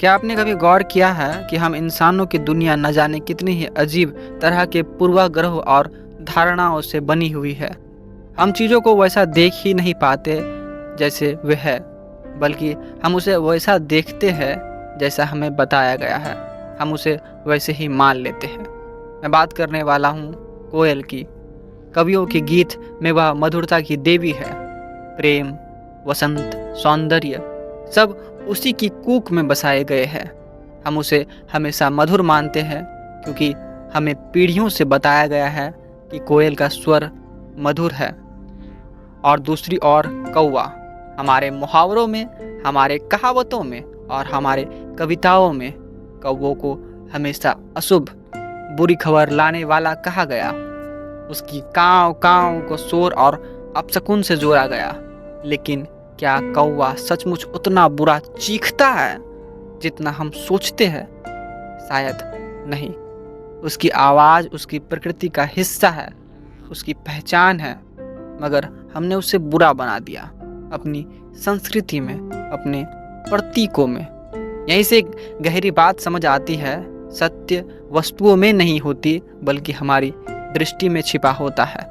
क्या आपने कभी गौर किया है कि हम इंसानों की दुनिया न जाने कितनी ही अजीब तरह के पूर्वाग्रह और धारणाओं से बनी हुई है। हम चीज़ों को वैसा देख ही नहीं पाते जैसे वे है, बल्कि हम उसे वैसा देखते हैं जैसा हमें बताया गया है। हम उसे वैसे ही मान लेते हैं। मैं बात करने वाला हूँ कोयल की। कवियों के गीत में वह मधुरता की देवी है। प्रेम, वसंत, सौंदर्य सब उसी की कूक में बसाए गए हैं। हम उसे हमेशा मधुर मानते हैं क्योंकि हमें पीढ़ियों से बताया गया है कि कोयल का स्वर मधुर है। और दूसरी ओर कौवा हमारे मुहावरों में, हमारे कहावतों में और हमारे कविताओं में कौवों को हमेशा अशुभ, बुरी खबर लाने वाला कहा गया। उसकी काव काव को शोर और अपशकुन से जोड़ा गया। लेकिन क्या कौवा सचमुच उतना बुरा चीखता है जितना हम सोचते हैं? शायद नहीं। उसकी आवाज़ उसकी प्रकृति का हिस्सा है, उसकी पहचान है, मगर हमने उसे बुरा बना दिया अपनी संस्कृति में, अपने प्रतीकों में। यहीं से एक गहरी बात समझ आती है। सत्य वस्तुओं में नहीं होती बल्कि हमारी दृष्टि में छिपा होता है।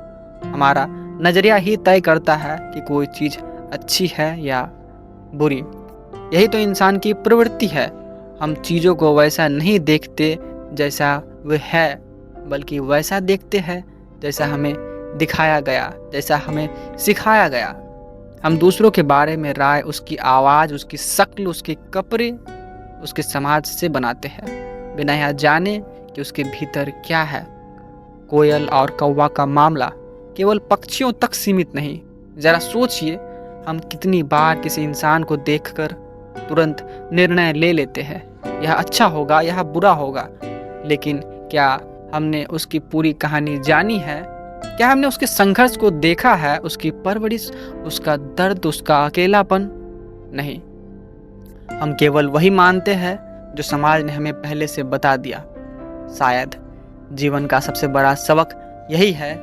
हमारा नजरिया ही तय करता है कि कोई चीज़ अच्छी है या बुरी। यही तो इंसान की प्रवृत्ति है। हम चीज़ों को वैसा नहीं देखते जैसा वे है, बल्कि वैसा देखते हैं जैसा हमें दिखाया गया, जैसा हमें सिखाया गया। हम दूसरों के बारे में राय उसकी आवाज़, उसकी शक्ल, उसके कपड़े, उसके समाज से बनाते हैं, बिना यह जाने कि उसके भीतर क्या है। कोयल और कौवा का मामला केवल पक्षियों तक सीमित नहीं। ज़रा सोचिए, हम कितनी बार किसी इंसान को देखकर तुरंत निर्णय ले लेते हैं, यह अच्छा होगा, यह बुरा होगा। लेकिन क्या हमने उसकी पूरी कहानी जानी है? क्या हमने उसके संघर्ष को देखा है, उसकी परवरिश, उसका दर्द, उसका अकेलापन? नहीं, हम केवल वही मानते हैं जो समाज ने हमें पहले से बता दिया। शायद जीवन का सबसे बड़ा सबक यही है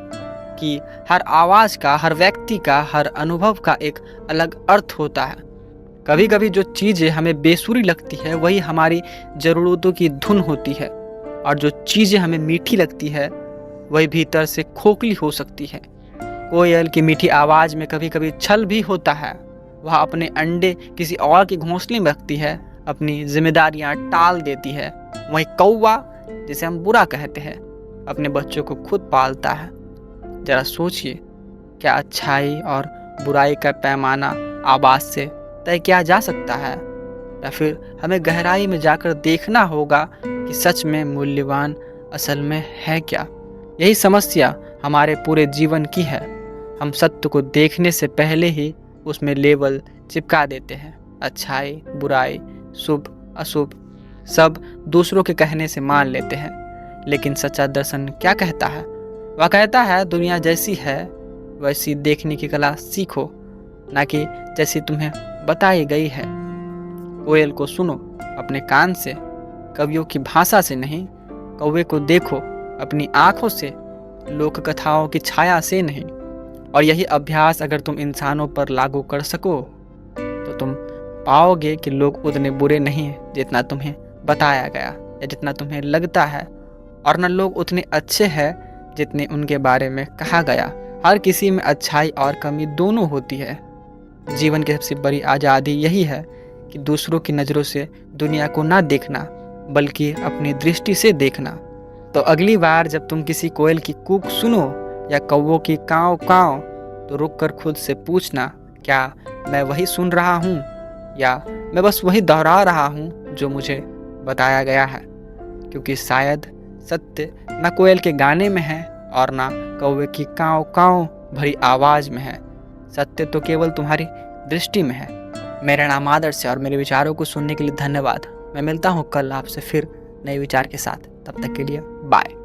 कि हर आवाज़ का, हर व्यक्ति का, हर अनुभव का एक अलग अर्थ होता है। कभी कभी जो चीज़ें हमें बेसुरी लगती है वही हमारी ज़रूरतों की धुन होती है, और जो चीज़ें हमें मीठी लगती है वही भीतर से खोखली हो सकती है। कोयल की मीठी आवाज़ में कभी कभी छल भी होता है। वह अपने अंडे किसी और के घोंसले में रखती है, अपनी जिम्मेदारियां टाल देती है। वहीं कौवा, जिसे हम बुरा कहते हैं, अपने बच्चों को खुद पालता है। जरा सोचिए, क्या अच्छाई और बुराई का पैमाना आवाज़ से तय किया जा सकता है, या फिर हमें गहराई में जाकर देखना होगा कि सच में मूल्यवान असल में है क्या? यही समस्या हमारे पूरे जीवन की है। हम सत्य को देखने से पहले ही उसमें लेबल चिपका देते हैं। अच्छाई, बुराई, शुभ, अशुभ सब दूसरों के कहने से मान लेते हैं। लेकिन सच्चा दर्शन क्या कहता है? वह कहता है, दुनिया जैसी है वैसी देखने की कला सीखो, ना कि जैसी तुम्हें बताई गई है। कोयल को सुनो अपने कान से, कवियों की भाषा से नहीं। कौवे को देखो अपनी आँखों से, लोक कथाओं की छाया से नहीं। और यही अभ्यास अगर तुम इंसानों पर लागू कर सको तो तुम पाओगे कि लोग उतने बुरे नहीं हैं जितना तुम्हें बताया गया या जितना तुम्हें लगता है, और न लोग उतने अच्छे हैं जितने उनके बारे में कहा गया। हर किसी में अच्छाई और कमी दोनों होती है। जीवन की सबसे बड़ी आज़ादी यही है कि दूसरों की नज़रों से दुनिया को ना देखना, बल्कि अपनी दृष्टि से देखना। तो अगली बार जब तुम किसी कोयल की कूक सुनो या कौवों की काँव काँव, तो रुक कर खुद से पूछना, क्या मैं वही सुन रहा हूँ या मैं बस वही दोहरा रहा हूँ जो मुझे बताया गया है? क्योंकि शायद सत्य न कोयल के गाने में है और ना कौवे की काँव काँव भरी आवाज़ में है। सत्य तो केवल तुम्हारी दृष्टि में है। मेरा नाम आदर्श है और मेरे विचारों को सुनने के लिए धन्यवाद। मैं मिलता हूँ कल आपसे फिर नए विचार के साथ। तब तक के लिए बाय।